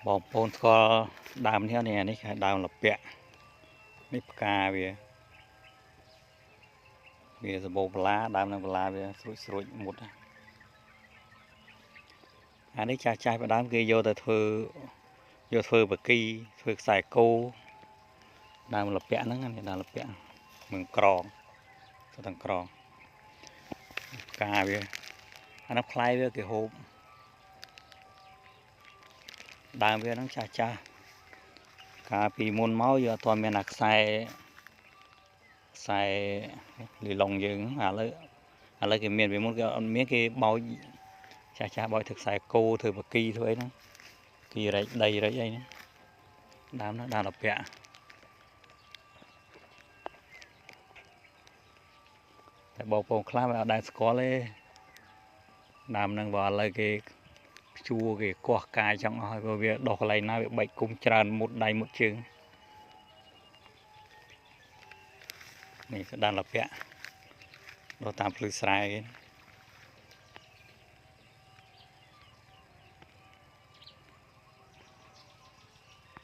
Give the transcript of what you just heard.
បងប្អូនស្គាល់ដើមនេះនេះគេដើមលពាក់នេះផ្កាវាសម្បូរបន្លាដើមនឹងបន្លាវាស្រួចមុតអានេះចាស់ផ្ដើមគេយកទៅធ្វើបកីធ្វើខ្សែគោដើមលពាក់ហ្នឹងដើមលពាក់មើងក្រងទៅទាំងក្រងផ្កាវាអានោះផ្លែវាគេហូបដើមវាហ្នឹងចាស់កាលពីមុនមកយើងអត់ទាន់មានអាខ្សែលីឡុងយើងឥឡូវគេមានពីមុនគេអត់មានគេបោចចាស់បោចធ្វើខ្សែគោធ្វើបកីធ្វើអីហ្នឹងគេរែកដីរែកអីហ្នឹងដើមហ្នឹងដើមលពាក់តែបងប្អូនខ្លះវាអត់ដែលស្គាល់ទេដើមហ្នឹងបើឥឡូវគេជួគេកោះកាយចង់អស់ហើយព្រោះវាដុះកន្លែងណាវាបែកគុំច្រើនមុតដៃមុតជើងនេះក៏ដើមលពាក់ដុះតាមភ្លឺស្រែគេ